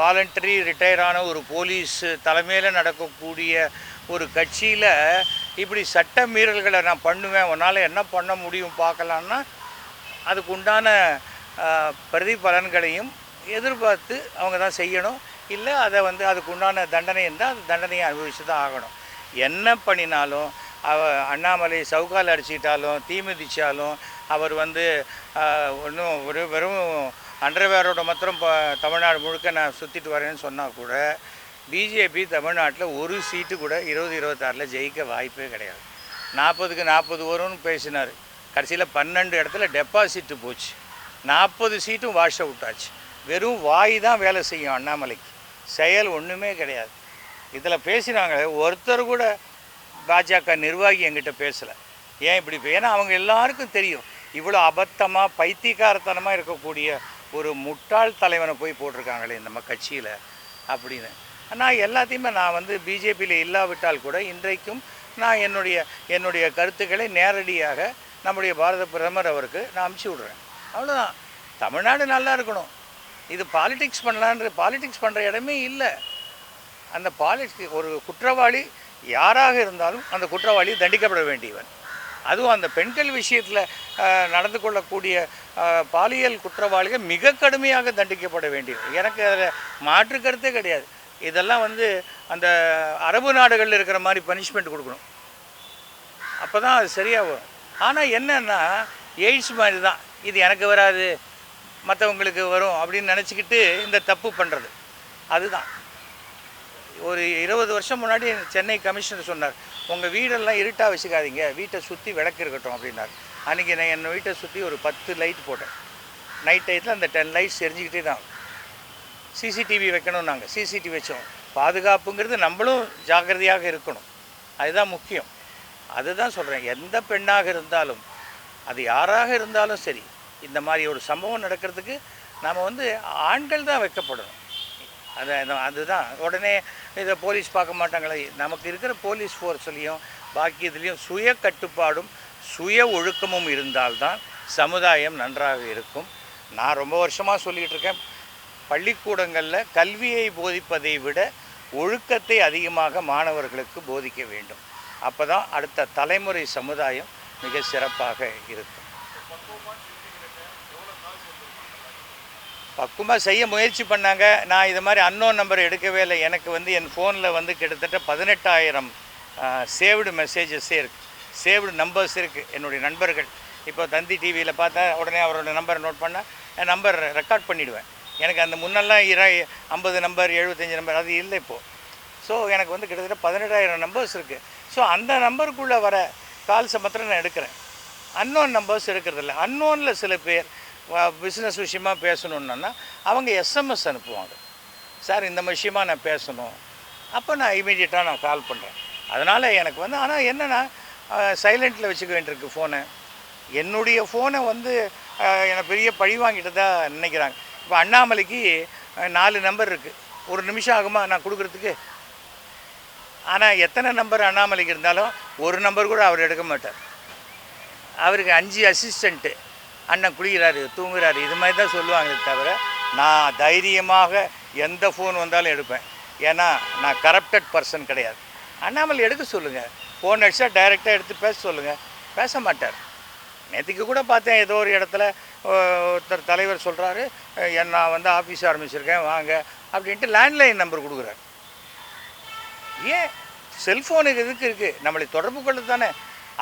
Voluntary retire ஆன ஒரு police தலைமையில் நடக்கக்கூடிய ஒரு கட்சியில் இப்படி சட்ட மீறல்களை நான் பண்ணுவேன், உன்னால் என்ன பண்ண முடியும் பார்க்கலான்னா அதுக்கு உண்டான பிரதிபலன்களையும் எதிர்பார்த்து அவங்க தான் செய்யணும். இல்லை அதை அதுக்கு உண்டான தண்டனை இருந்தால் அது தண்டனையை அனுபவித்து தான் ஆகணும். என்ன பண்ணினாலும் அண்ணாமலை சவுக்கால் அடிச்சுக்கிட்டாலும் தீ மிதித்தாலும் அவர் ஒன்றும் வெறும் அண்டர்வேரோட மாத்திரம் தமிழ்நாடு முழுக்க நான் சுற்றிட்டு வரேன்னு சொன்னால் கூட பிஜேபி தமிழ்நாட்டில் ஒரு சீட்டு கூட 2026 ஜெயிக்க வாய்ப்பே கிடையாது. 40க்கு 40 வரும்னு பேசினார். கடைசியில் 12 இடத்துல டெபாசிட்டு போச்சு. 40 சீட்டும் வாஷ் அவுட் ஆச்சு. வெறும் வாய் தான் வேலை செய்யும் அண்ணாமலைக்கு, செயல் ஒன்றுமே கிடையாது. இதில் பேசினாங்க ஒருத்தர் கூட பாஜக நிர்வாகி என்கிட்ட பேசலை. ஏன் இப்படி ஏன்னா அவங்க எல்லாருக்கும் தெரியும் இவ்வளோ அபத்தமாக பைத்தியக்காரத்தனமாக இருக்கக்கூடிய ஒரு முட்டாள் தலைவனை போய் போட்டிருக்காங்களே நம்ம கட்சியில் அப்படின்னு. நான் எல்லாத்தையுமே நான் பிஜேபியில் இல்லாவிட்டால் கூட இன்றைக்கும் நான் என்னுடைய கருத்துக்களை நேரடியாக நம்முடைய பாரத பிரதமர் அவருக்கு நான் அனுப்பிச்சி விட்றேன். அவ்வளோதான். தமிழ்நாடு நல்லா இருக்கணும். இது பாலிடிக்ஸ் பாலிடிக்ஸ் பண்ணுற இடமே இல்லை. அந்த ஒரு குற்றவாளி யாராக இருந்தாலும் அந்த குற்றவாளி தண்டிக்கப்பட வேண்டியவன். அதுவும் அந்த பெண்கள் விஷயத்தில் நடந்து கொள்ளக்கூடிய பாலியல் குற்றவாளிகள் மிக கடுமையாக தண்டிக்கப்பட வேண்டியது. எனக்கு அதில் மாற்று கருத்தே கிடையாது. இதெல்லாம் அந்த அரபு நாடுகளில் இருக்கிற மாதிரி பனிஷ்மெண்ட் கொடுக்கணும். அப்போ தான் அது சரியாக வரும். ஆனால் என்னென்னா எய்ட்ஸ் மாதிரி தான், இது எனக்கு வராது மற்றவங்களுக்கு வரும் அப்படின்னு நினச்சிக்கிட்டு இந்த தப்பு பண்ணுறது. அதுதான் ஒரு 20 வருஷம் முன்னாடி சென்னை கமிஷனர் சொன்னார், உங்கள் வீடெல்லாம் இருட்டாக வச்சுக்காதீங்க, வீட்டை சுற்றி விளக்கு இருக்கட்டும் அப்படின்னார். அன்றைக்கி நான் என் வீட்டை சுற்றி ஒரு 10 லைட் போட்டேன். நைட் டயத்தில் அந்த 10 லைட்ஸ் எரிஞ்சிக்கிட்டே தான். சிசிடிவி வைக்கணும். நாங்கள் சிசிடிவி வச்சோம். பாதுகாப்புங்கிறது நம்மளும் ஜாக்கிரதையாக இருக்கணும், அதுதான் முக்கியம். அதுதான் சொல்கிறேன். எந்த பெண்ணாக இருந்தாலும் அது யாராக இருந்தாலும் சரி, இந்த மாதிரி ஒரு சம்பவம் நடக்கிறதுக்கு நாம் ஆண்கள் தான் வைக்கப்படணும். அதுதான். உடனே இதை போலீஸ் பார்க்க மாட்டாங்களே. நமக்கு இருக்கிற போலீஸ் ஃபோர்ஸ்லேயும் பாக்கி இதுலேயும் சுய கட்டுப்பாடும் சுய ஒழுக்கமும் இருந்தால்தான் சமுதாயம் நன்றாக இருக்கும். நான் ரொம்ப வருஷமாக சொல்லிகிட்டு இருக்கேன், பள்ளிக்கூடங்களில் கல்வியை போதிப்பதை விட ஒழுக்கத்தை அதிகமாக மாணவர்களுக்கு போதிக்க வேண்டும். அப்போ தான் அடுத்த தலைமுறை சமுதாயம் மிக சிறப்பாக இருக்கும். பக்குவமாக செய்ய முயற்சி பண்ணாங்க. நான் இது மாதிரி அன்னோன் நம்பர் எடுக்கவே இல்லை. எனக்கு என் ஃபோனில் கிட்டத்தட்ட 18,000 சேவ்டு மெசேஜஸே இருக்குது, சேவ்டு நம்பர்ஸ் இருக்குது. என்னுடைய நண்பர்கள் இப்போ தந்தி டிவியில் பார்த்தா உடனே அவரோட நம்பரை நோட் பண்ணால் என் நம்பர் ரெக்கார்ட் பண்ணிவிடுவேன். எனக்கு அந்த முன்னெல்லாம் 50 நம்பர் 75 நம்பர் அது இல்லை இப்போது. ஸோ எனக்கு கிட்டத்தட்ட 18,000 நம்பர்ஸ் இருக்குது. ஸோ அந்த நம்பருக்குள்ளே வர கால்ஸை மாத்திரம் நான் எடுக்கிறேன். Unknown numbers எடுக்கிறதில்ல. அன்னோனில் சில பேர் பிஸ்னஸ் விஷயமாக பேசணுன்னா அவங்க எஸ்எம்எஸ் அனுப்புவாங்க, சார் இந்த விஷயமாக நான் பேசணும். அப்போ நான் இமீடியட்டாக நான் கால் பண்ணுறேன். அதனால் எனக்கு ஆனால் என்னென்னா சைலண்ட்டில் வச்சுக்க வேண்டியிருக்கு ஃபோனை. என்னுடைய ஃபோனை என்னை பெரிய பழி வாங்கிட்டு தான் நினைக்கிறாங்க. இப்போ அண்ணாமலைக்கு 4 நம்பர் இருக்குது. ஒரு நிமிஷம் ஆகுமா நான் கொடுக்குறதுக்கு? ஆனால் எத்தனை நம்பர் அண்ணாமலைக்கு இருந்தாலும் ஒரு நம்பர் கூட அவர் எடுக்க மாட்டார். அவருக்கு 5 அசிஸ்டண்ட்டு, அண்ணன் குளிக்கிறாரு தூங்குறாரு இது மாதிரி தான் சொல்லுவாங்க. தவிர நான் தைரியமாக எந்த ஃபோன் வந்தாலும் எடுப்பேன். ஏன்னா நான் கரப்டட் பர்சன் கிடையாது. அண்ணாமலை எடுக்க சொல்லுங்கள், ஃபோன் அடிச்சா டைரெக்டாக எடுத்து பேச சொல்லுங்கள். பேச மாட்டார். நேற்றுக்கு கூட பார்த்தேன், ஏதோ ஒரு இடத்துல ஒருத்தர் தலைவர் சொல்கிறாரு, நான் ஆஃபீஸ் ஆரம்பிச்சிருக்கேன் வாங்க அப்படின்ட்டு லேண்ட்லைன் நம்பர் கொடுக்குறாரு. ஏன் செல்ஃபோனுக்கு எதுக்கு இருக்குது? நம்மளை தொடர்பு கொள்ள தானே.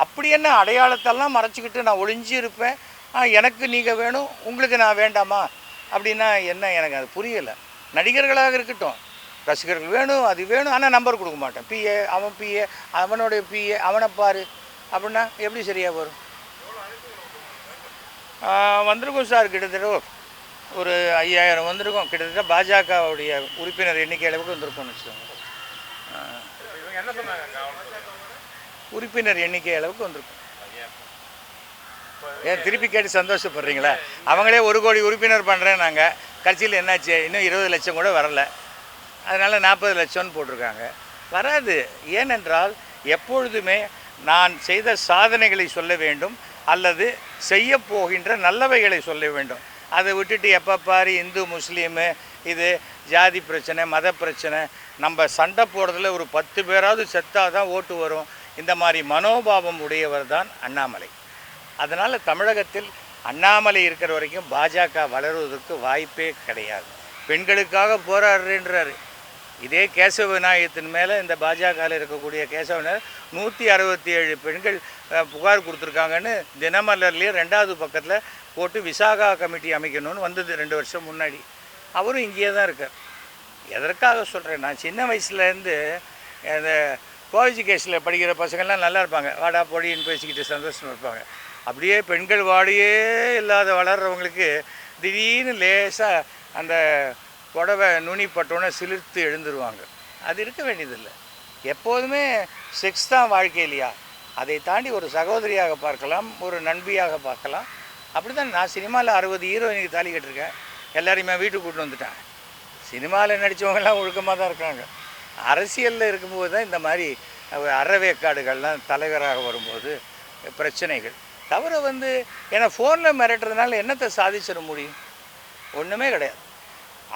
அப்படி என்ன அடையாளத்தெல்லாம் மறைச்சிக்கிட்டு நான் ஒளிஞ்சு இருப்பேன், எனக்கு நீங்கள் வேணும் உங்களுக்கு நான் வேண்டாமா அப்படின்னா என்ன? எனக்கு அது புரியலை. நடிகர்களாக இருக்கட்டும், ரசிகர்கள் வேணும் அது வேணும், ஆனால் நம்பர் கொடுக்க மாட்டேன். பிஏ அவன் பிஏ அவனுடைய பிஏ அவனை பாரு அப்படின்னா எப்படி சரியாக வரும்? வந்திருக்கும் சார், கிட்டத்தட்ட ஒரு 5000 வந்திருக்கும். கிட்டத்தட்ட பாஜகவுடைய உறுப்பினர் எண்ணிக்கை அளவுக்கு வந்திருக்கும்னு வச்சுக்கோங்க. உறுப்பினர் எண்ணிக்கை அளவுக்கு வந்திருக்கும். ஏன் திருப்பி கேட்டு சந்தோஷப்படுறீங்களா? அவங்களே 1 கோடி உறுப்பினர் பண்ணுறேன் நாங்கள். கட்சியில் என்னாச்சு? இன்னும் 20 லட்சம் கூட வரலை. அதனால் 40 லட்சம்னு போட்டிருக்காங்க. வராது. ஏனென்றால் எப்பொழுதுமே நான் செய்த சாதனைகளை சொல்ல வேண்டும் அல்லது செய்ய போகின்ற நல்லவைகளை சொல்ல வேண்டும். அதை விட்டுட்டு எப்போ பாரு இந்து முஸ்லீமு இது ஜாதி பிரச்சனை, மத பிரச்சனை, நம்ம சண்டை போடுறதுல ஒரு 10 பேராவது செத்தாக தான் ஓட்டு வரும், இந்த மாதிரி மனோபாவம் உடையவர் தான் அண்ணாமலை. அதனால் தமிழகத்தில் அண்ணாமலை இருக்கிற வரைக்கும் பாஜக வளருவதற்கு வாய்ப்பே கிடையாது. பெண்களுக்காக போராடுறேன்றாரு. இதே கேசவ விநாயகத்தின் மேலே இந்த பாஜகவில் இருக்கக்கூடிய கேசவ விநாயகர் 167 பெண்கள் புகார் கொடுத்துருக்காங்கன்னு தினமலர்லேயே 2வது பக்கத்தில் போட்டு விசாகா கமிட்டி அமைக்கணும்னு வந்தது 2 வருஷம் முன்னாடி. அவரும் இங்கேயே தான் இருக்கார். எதற்காக சொல்கிறேன், நான் சின்ன வயசுலேருந்து இந்த கோஎஜுகேஷனில் படிக்கிற பசங்கள்லாம் நல்லா இருப்பாங்க, வாடா பொடின்னு பேசிக்கிட்டு சந்தோஷமாக இருப்பாங்க. அப்படியே பெண்கள் வாடியே இல்லாத வளர்கிறவங்களுக்கு திடீர்னு லேசாக அந்த புடவை நுனி பட்டோன்னே சிலிர்த்து எழுந்துருவாங்க. அது இருக்க வேண்டியதில்லை. எப்போதுமே செக்ஸ் தான் வாழ்க்கை இல்லையா? அதை தாண்டி ஒரு சகோதரியாக பார்க்கலாம், ஒரு நண்பியாக பார்க்கலாம். அப்படி தான் நான் சினிமாவில் 60 ஹீரோயினுக்கு தாலி கட்டிருக்கேன். எல்லாரையுமே வீட்டுக்கு கூட்டு வந்துட்டேன். சினிமாவில் நடித்தவங்கெல்லாம் ஒழுக்கமாக தான் இருக்காங்க. அரசியலில் இருக்கும்போது தான் இந்த மாதிரி அறவேக்காடுகள்லாம் தலைவராக வரும்போது பிரச்சனைகள். தவிர ஏன்னா ஃபோனில் மிரட்டுறதுனால என்னத்தை சாதிச்சிட முடியும்? ஒன்றுமே கிடையாது.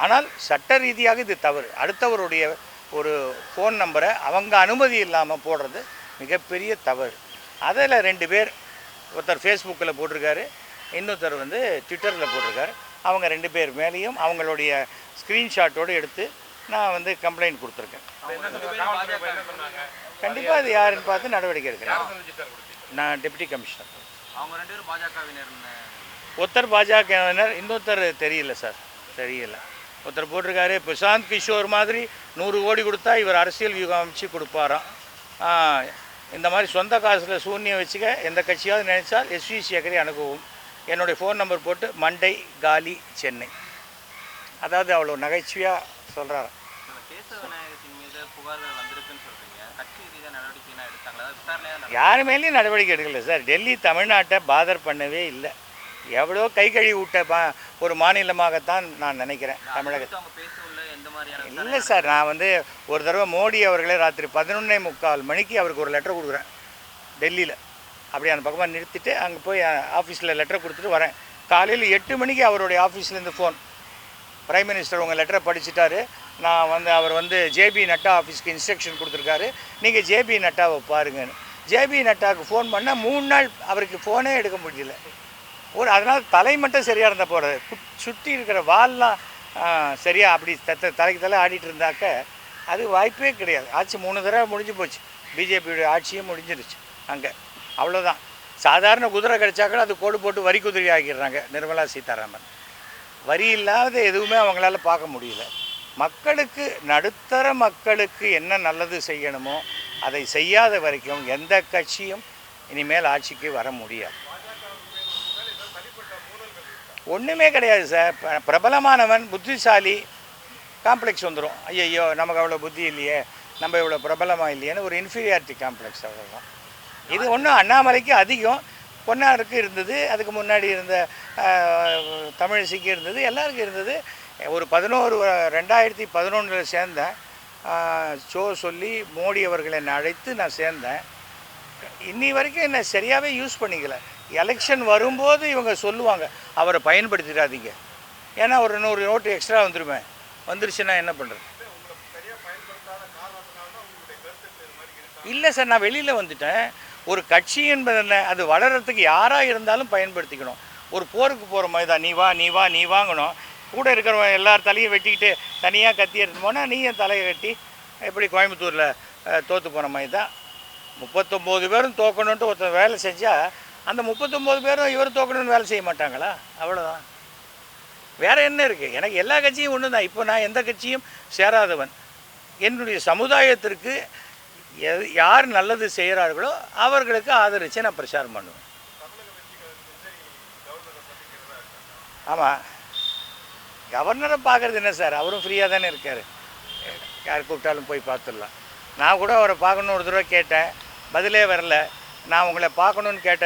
ஆனால் சட்ட ரீதியாக இது தவறு. அடுத்தவருடைய ஒரு ஃபோன் நம்பரை அவங்க அனுமதி இல்லாமல் போடுறது மிகப்பெரிய தவறு. அதில் 2 பேர், ஒருத்தர் ஃபேஸ்புக்கில் போட்டிருக்காரு, இன்னொருத்தர் ட்விட்டரில் போட்டிருக்காரு. அவங்க 2 பேர் மேலேயும் அவங்களுடைய ஸ்க்ரீன்ஷாட்டோடு எடுத்து நான் கம்ப்ளைண்ட் கொடுத்துருக்கேன். கண்டிப்பாக அது யாருன்னு பார்த்து நடவடிக்கை எடுக்கிறேன். நான் டெப்டி கமிஷனர். அவங்க 2 பேரும் பாஜகவினர். ஒருத்தர் பாஜகவினர், இன்னொருத்தர் தெரியல சார், தெரியல. ஒருத்தர் போட்டிருக்காரு, பிரசாந்த் கிஷோர் மாதிரி 100 கோடி கொடுத்தா இவர் அரசியல் வியூகம் அமைச்சு கொடுப்பாராம். இந்த மாதிரி சொந்த காசில் சூன்யம் வச்சுக்க எந்த கட்சியாவது நினைச்சால் எஸ்வி சேகரை அணுகவும். என்னுடைய ஃபோன் நம்பர் போட்டு மண்டை காலி சென்னை. அதாவது அவ்வளோ நகைச்சுவையாக சொல்கிறார். யார் மேலேயும் நடவடிக்கை எடுக்கல சார். டெல்லி தமிழ்நாட்டை பாதர் பண்ணவே இல்லை. எவ்வளோ கை கழுவி விட்ட ஒரு மாநிலமாகத்தான் நான் நினைக்கிறேன் தமிழகத்தை. இல்லை சார், நான் ஒரு தடவை மோடி அவர்களே ராத்திரி 11:45 மணிக்கு அவருக்கு ஒரு லெட்டர் கொடுக்குறேன் டெல்லியில். அப்படி அந்த பக்கமாக நிறுத்திட்டு அங்கே போய் ஆஃபீஸில் லெட்டர் கொடுத்துட்டு வரேன். காலையில் 8 மணிக்கு அவருடைய ஆஃபீஸ்லேருந்து ஃபோன், பிரைம் மினிஸ்டர் உங்கள் லெட்டரை படிச்சுட்டாரு, நான் அவர் ஜேபி நட்டா ஆஃபீஸ்க்கு இன்ஸ்ட்ரக்ஷன் கொடுத்துருக்காரு, நீங்கள் ஜேபி நட்டாவை பாருங்கன்னு. ஜேபி நட்டாவுக்கு ஃபோன் பண்ணால் 3 நாள் அவருக்கு ஃபோனே எடுக்க முடியல. அதனால் தலை மட்டும் சரியாக இருந்தால் போகிறது, சுற்றி இருக்கிற வால்லாம் சரியாக அப்படி தலைக்கு தலை ஆடிட்டு இருந்தாக்க அது வாய்ப்பே கிடையாது. ஆட்சி 3 தடவை முடிஞ்சு போச்சு. பிஜேபியோடைய ஆட்சியும் முடிஞ்சிருச்சு அங்கே. அவ்வளோதான். சாதாரண குதிரை கிடைச்சாக்கள் அது கோடு போட்டு வரி குதிரை ஆக்கிடுறாங்க நிர்மலா சீதாராமன். வரி இல்லாத எதுவுமே அவங்களால பார்க்க முடியல. மக்களுக்கு, நடுத்தர மக்களுக்கு என்ன நல்லது செய்யணுமோ அதை செய்யாத வரைக்கும் எந்த கட்சியும் இனிமேல் ஆட்சிக்கு வர முடியாது. ஒன்றுமே கிடையாது சார். பிரபலமானவன் புத்திசாலி காம்ப்ளெக்ஸ் வந்துடும். ஐயோ நமக்கு அவ்வளோ புத்தி இல்லையே, நம்ம இவ்வளோ பிரபலமாக இல்லையேன்னு ஒரு இன்ஃபீரியாரிட்டி காம்ப்ளெக்ஸ், அவ்வளோதான். இது ஒன்றும் அண்ணாமலைக்கு அதிகம், பொன்னாருக்கு இருந்தது, அதுக்கு முன்னாடி இருந்த தமிழிசைக்கு இருந்தது, எல்லாருக்கும் இருந்தது. ஒரு 2011 சேர்ந்தேன். ஷோ சொல்லி மோடி அவர்கள் என்னை அழைத்து நான் சேர்ந்தேன். இன்னி வரைக்கும் என்னை சரியாகவே யூஸ் பண்ணிக்கல. எலெக்ஷன் வரும்போது இவங்க சொல்லுவாங்க, அவரை பயன்படுத்திடாதீங்க, ஏன்னா ஒரு 100 ஓட்டு எக்ஸ்ட்ரா வந்துடுமே. வந்துருச்சுன்னா என்ன பண்ணுறது? இல்லை சார், நான் வெளியில் வந்துட்டேன். ஒரு கட்சி என்பது என்ன, அது வளர்கிறதுக்கு யாராக இருந்தாலும் பயன்படுத்திக்கணும். ஒரு போருக்கு போகிற மாதிரி தான், நீ வாங்கணும். கூட இருக்கிறவங்க எல்லார் தலையும் வெட்டிக்கிட்டு தனியாக கத்தி எடுத்து போனால் நீ என் தலையை வெட்டி எப்படி கோயம்புத்தூரில் தோற்று போன மாதிரி தான். 39 பேரும் தோக்கணுன்ட்டு ஒருத்தர் வேலை செஞ்சால் அந்த 39 பேரும் இவர் தோக்கணும்னு வேலை செய்ய மாட்டாங்களா? அவ்வளோதான். வேறு என்ன இருக்குது? எனக்கு எல்லா கட்சியும் ஒன்று தான். இப்போ நான் எந்த கட்சியும் சேராதவன். என்னுடைய சமுதாயத்திற்கு யார் நல்லது செய்கிறார்களோ அவர்களுக்கு ஆதரித்து நான் பிரச்சாரம் பண்ணுவேன். ஆமாம், கவர்னரை பார்க்குறது என்ன சார், அவரும் ஃப்ரீயாக தானே இருக்கார். யார் கூப்பிட்டாலும் போய் பார்த்துடலாம். நான் கூட அவரை பார்க்கணுன்னு ஒரு தடவை கேட்டேன், பதிலே வரல. நான் உங்களை பார்க்கணுன்னு கேட்ட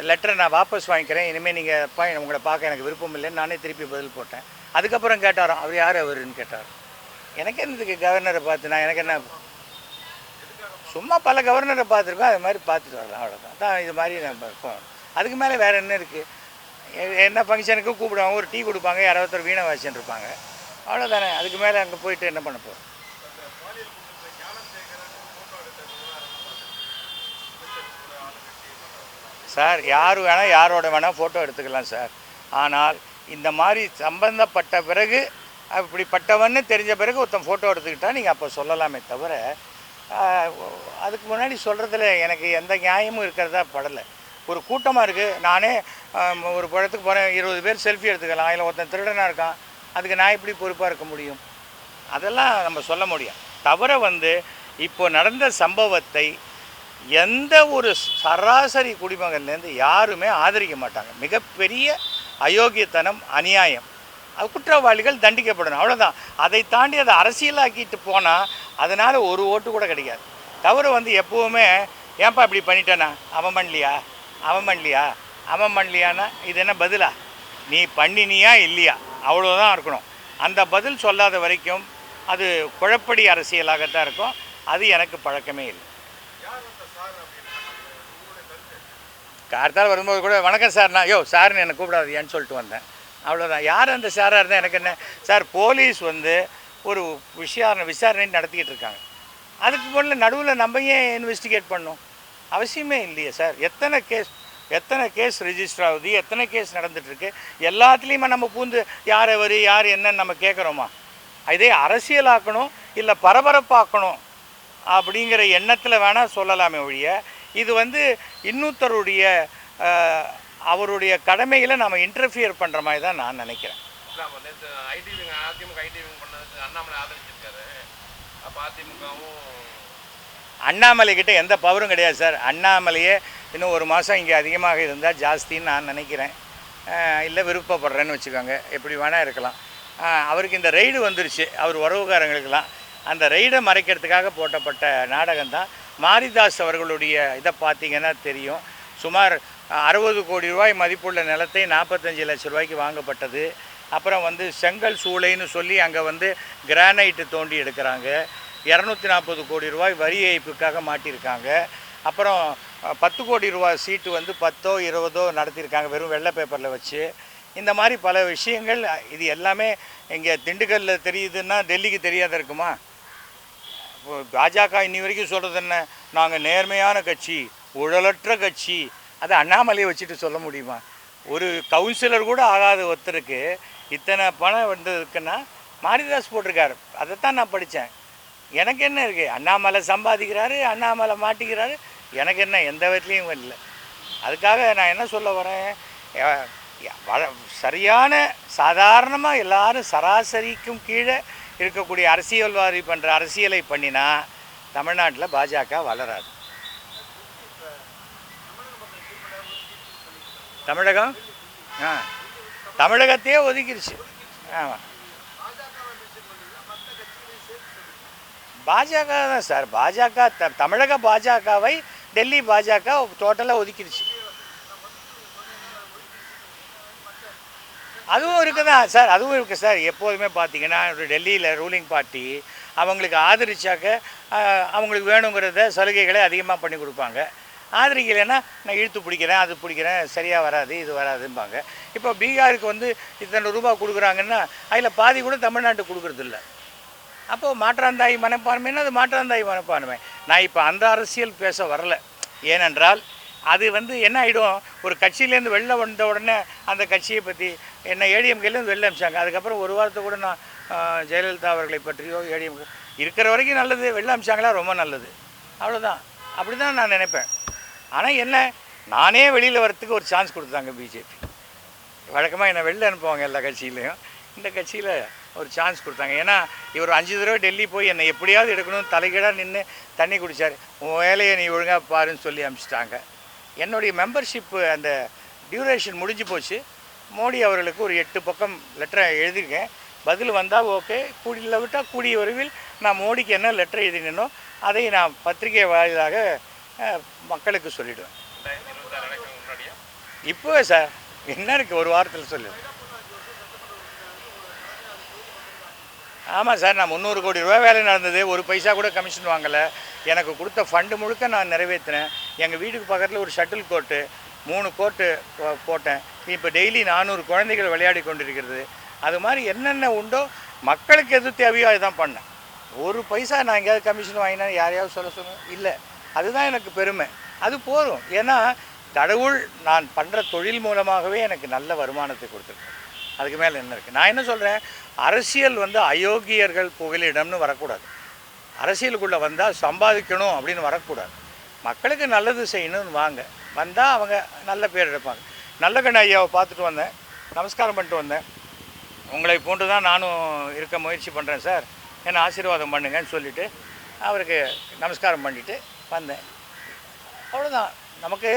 லெட்டரை நான் வாபஸ் வாங்கிக்கிறேன், இனிமேல் நீங்கள் உங்களை பார்க்க எனக்கு விருப்பம் இல்லைன்னு நானே திருப்பி பதில் போட்டேன். அதுக்கப்புறம் கேட்டாராம், அவர் யார் அவருன்னு கேட்டார். எனக்கு என்னதுக்கு கவர்னரை பார்த்து, நான் எனக்கு என்ன, சும்மா பல கவர்னரை பார்த்துருக்கோம், அது மாதிரி பார்த்துட்டு வரலாம், அவ்வளோதான். தான் இது மாதிரி நம்ம அதுக்கு மேலே வேறு என்ன இருக்குது? என்ன ஃபங்க்ஷனுக்கு கூப்பிடுவாங்க, ஒரு டீ கொடுப்பாங்க, யாராவது வீணை வாசிச்சுட்டு இருப்பாங்க, அவ்வளோதானே. அதுக்கு மேலே அங்கே போயிட்டு என்ன பண்ண போகிறோம்? சார் யார் வேணால் யாரோட வேணால் ஃபோட்டோ எடுத்துக்கலாம் சார். ஆனால் இந்த மாதிரி சம்பந்தப்பட்ட பிறகு அப்படிப்பட்டவன்னு தெரிஞ்ச பிறகு ஒருத்தன் ஃபோட்டோ எடுத்துக்கிட்டால் நீங்கள் அப்போ சொல்லலாமே தவிர அதுக்கு முன்னாடி சொல்கிறதுல எனக்கு எந்த நியாயமும் இருக்கிறதா படலை. ஒரு கூட்டமாக இருக்குது, நானே ஒரு படத்துக்கு போகிறேன், 20 பேர் செல்ஃபி எடுத்துக்கலாம், அதில் ஒருத்தன் திருடனாக இருக்கான், அதுக்கு நான் எப்படி பொறுப்பாக இருக்க முடியும்? அதெல்லாம் நம்ம சொல்ல முடியும். தவிர இப்போ நடந்த சம்பவத்தை எந்த ஒரு சராசரி குடிமகன்லேருந்து யாருமே ஆதரிக்க மாட்டாங்க. மிகப்பெரிய அயோக்கியத்தனம், அநியாயம். அது குற்றவாளிகள் தண்டிக்கப்படணும், அவ்வளோதான். அதை தாண்டி அதை அரசியலாக்கிட்டு போனால் அதனால் ஒரு ஓட்டு கூட கிடைக்காது. தவிர எப்போவுமே ஏன்பா இப்படி பண்ணிட்டேனா, அவன் பண்ணலையா அவன் பண்ணலையான்னா இது என்ன பதிலா? நீ பண்ணினியா இல்லையா, அவ்வளோதான் இருக்கணும். அந்த பதில் சொல்லாத வரைக்கும் அது குழப்படி அரசியலாகத்தான் இருக்கும். அது எனக்கு பழக்கமே இல்லை. கார்த்தால் வரும்போது கூட வணக்கம் சார்ண்ணா, சார்னு என்னை கூப்பிடாது ஏன்னு சொல்லிட்டு வந்தேன், அவ்வளோதான். யார் அந்த சாராக இருந்தால் எனக்கு என்ன சார்? போலீஸ் ஒரு விசாரணை நடத்திக்கிட்டு இருக்காங்க. அதுக்கு முதல்ல நடுவில் நம்ம ஏன் இன்வெஸ்டிகேட் பண்ணணும்? அவசியமே இல்லையே சார். எத்தனை கேஸ் ரெஜிஸ்டர் ஆகுது, எத்தனை கேஸ் நடந்துகிட்ருக்கு, எல்லாத்துலேயுமே நம்ம பூந்து யார் அவர் யார் என்னன்னு நம்ம கேட்குறோமா? இதே அரசியலாக்கணும் இல்லை பரபரப்பாக்கணும் அப்படிங்கிற எண்ணத்தில் வேணால் சொல்லலாமே ஒழிய இது இன்னொருத்தருடைய அவருடைய கடமைகளை நம்ம இன்டர்ஃபியர் பண்ணுற மாதிரி தான் நான் நினைக்கிறேன். அண்ணாமலை கிட்ட எந்த பவரும் கிடையாது சார். அண்ணாமலையே இன்னும் ஒரு மாதம் இங்கே அதிகமாக இருந்தால் ஜாஸ்தின்னு நான் நினைக்கிறேன். இல்லை விருப்பப்படுறேன்னு வச்சுக்கோங்க, எப்படி வேணால் இருக்கலாம். அவருக்கு இந்த ரெய்டு வந்துருச்சு, அவர் உறவுக்காரங்களுக்கெல்லாம். அந்த ரெய்டை மறைக்கிறதுக்காக போட்டப்பட்ட நாடகம் தான். மாரிதாஸ் அவர்களுடைய இதை பார்த்திங்கன்னா தெரியும். சுமார் 60 கோடி ரூபாய் மதிப்புள்ள நிலத்தை 45 லட்சம் ரூபாய்க்கு வாங்கப்பட்டது. அப்புறம் செங்கல் சூளைன்னு சொல்லி அங்கே கிரானைட்டு தோண்டி எடுக்கிறாங்க. 240 கோடி ரூபாய் வரி ஏய்ப்புக்காக மாட்டியிருக்காங்க. அப்புறம் 10 கோடி ரூபாய் சீட்டு 10ஓ 20ஓ நடத்தியிருக்காங்க வெறும் வெள்ளை பேப்பரில் வச்சு. இந்த மாதிரி பல விஷயங்கள். இது எல்லாமே இங்கே திண்டுக்கல்லில் தெரியுதுன்னா டெல்லிக்கு தெரியாத இருக்குமா? பாஜக இன்னி வரைக்கும் சொல்கிறது என்ன? நாங்கள் நேர்மையான கட்சி, ஊழலற்ற கட்சி. அதை அண்ணாமலையை வச்சுட்டு சொல்ல முடியுமா? ஒரு கவுன்சிலர் கூட ஆகாத ஒருத்தருக்கு இத்தனை பணம் வந்ததுக்குன்னா மாரிதாஸ் போட்டிருக்காரு. அதைத்தான் நான் படித்தேன். எனக்கு என்ன இருக்குது? அண்ணாமலை சம்பாதிக்கிறாரு, அண்ணாமலை மாட்டிக்கிறாரு, எனக்கு என்ன, எந்த விதத்துலேயும் இல்லை. அதுக்காக நான் என்ன சொல்ல வரேன், சரியான சாதாரணமாக எல்லாரும் சராசரிக்கும் கீழே இருக்கக்கூடிய அரசியல்வாதி பண்ணுற அரசியலை பண்ணினா தமிழ்நாட்டில் பாஜக வளராது. தமிழகத்தையே ஒதுக்கிடுச்சு. ஆமாம், பாஜக தான் சார். பாஜக தமிழக பாஜகவை டெல்லி பாஜக டோட்டலாக ஒதுக்கிடுச்சு. அதுவும் இருக்குதா சார், அதுவும் இருக்குது சார். எப்போதுமே பார்த்தீங்கன்னா டெல்லியில் ரூலிங் பார்ட்டி அவங்களுக்கு ஆதரிச்சாக்க அவங்களுக்கு வேணுங்கிறத சலுகைகளை அதிகமாக பண்ணி கொடுப்பாங்க. ஆதரிக்கலைன்னா நான் இழுத்து பிடிக்கிறேன், அது பிடிக்கிறேன், சரியாக வராது, இது வராதும்பாங்க. இப்போ பீகாருக்கு இத்தனை ரூபா கொடுக்குறாங்கன்னா அதில் பாதி கூட தமிழ்நாட்டுக்கு கொடுக்குறதில்ல. அப்போது மாற்றாந்தாய் மனப்பான்மைன்னா அது மாற்றாந்தாய் மனப்பான்மை. நான் இப்போ அந்த அரசியல் பேச வரல. ஏனென்றால் அது என்ன ஆகிடும், ஒரு கட்சியிலேருந்து வெளில வந்த உடனே அந்த கட்சியை பற்றி என்ன ஏடிஎம்கேலேருந்து வெளில அமிச்சாங்க. அதுக்கப்புறம் ஒரு வாரத்தை கூட நான் ஜெயலலிதா அவர்களை பற்றியோ ஏடிஎம்கே இருக்கிற வரைக்கும் நல்லது, வெளில அமிச்சாங்களா ரொம்ப நல்லது, அவ்வளோதான். அப்படி தான் நான் நினைப்பேன். ஆனால் என்ன, நானே வெளியில் வரத்துக்கு ஒரு சான்ஸ் கொடுத்தாங்க பிஜேபி. வழக்கமாக என்னை வெளில அனுப்புவாங்க எல்லா கட்சியிலையும். இந்த கட்சியில் ஒரு சான்ஸ் கொடுத்தாங்க. ஏன்னா இவர் 5 தடவை டெல்லி போய் என்னை எப்படியாவது எடுக்கணும் தலைகீழாக நின்று தண்ணி குடித்தார். உன் வேலையை நீ ஒழுங்காக பாருன்னு சொல்லி அனுப்பிச்சிட்டாங்க. என்னுடைய மெம்பர்ஷிப்பு அந்த டியூரேஷன் முடிஞ்சு போச்சு. மோடி அவர்களுக்கு ஒரு 8 பக்கம் லெட்டரை எழுதியிருக்கேன். பதில் வந்தால் ஓகே, கூடியில் விட்டால் கூடிய விரைவில் நான் மோடிக்கு என்ன லெட்டர் எழுதினோ அதை நான் பத்திரிகை வாயிலாக மக்களுக்கு சொல்லிவிடுவேன். இப்போவே சார் என்ன இருக்குது, ஒரு வாரத்தில் சொல்லிடுவேன். ஆமாம் சார், நான் 300 கோடி ரூபா வேலை நடந்தது, ஒரு பைசா கூட கமிஷன் வாங்கலை. எனக்கு கொடுத்த ஃபண்டு முழுக்க நான் நிறைவேற்றினேன். எங்கள் வீட்டுக்கு பக்கத்தில் ஒரு ஷட்டில் கோர்ட்டு 3 கோர்ட்டு போட்டேன். இப்போ டெய்லி 400 குழந்தைகள் விளையாடி கொண்டிருக்கிறது. அது மாதிரி என்னென்ன உண்டோ மக்களுக்கு எது தேவையோ அதுதான் பண்ணேன். ஒரு பைசா நான் எங்கேயாவது கமிஷன் வாங்கினா யாரையாவது சொல்ல இல்லை. அதுதான் எனக்கு பெருமை. அது போதும். ஏன்னா கடவுள் நான் பண்ணுற தொழில் மூலமாகவே எனக்கு நல்ல வருமானத்தை கொடுத்துருக்கேன். அதுக்கு மேலே என்ன இருக்குது? நான் என்ன சொல்கிறேன், அரசியல் அயோக்கியர்கள் புகலிடம்னு வரக்கூடாது. அரசியலுக்குள்ளே வந்தால் சம்பாதிக்கணும் அப்படின்னு வரக்கூடாது. மக்களுக்கு நல்லது செய்யணும்னு வாங்க. வந்தால் அவங்க நல்ல பேர் எடுப்பாங்க. நல்லகண்ண ஐயாவை பார்த்துட்டு வந்தேன், நமஸ்காரம் பண்ணிட்டு வந்தேன். உங்களை போன்று தான் நானும் இருக்க முயற்சி பண்ணுறேன் சார், என்னை ஆசீர்வாதம் பண்ணுங்கன்னு சொல்லிவிட்டு அவருக்கு நமஸ்காரம் பண்ணிவிட்டு வந்தேன். அவ்வளோதான். நமக்கு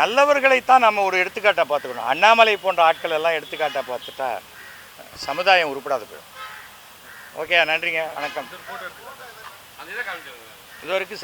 நல்லவர்களைத்தான் நம்ம ஒரு எடுத்துக்காட்டாக பார்த்துக்கணும். அண்ணாமலை போன்ற ஆட்கள் எல்லாம் எடுத்துக்காட்டாக பார்த்துட்டா சமுதாயம் உருப்படாது போயிடும். ஓகே, நன்றிங்க, வணக்கம். அந்த இதை காமிச்சிருங்க. இது வரைக்கும்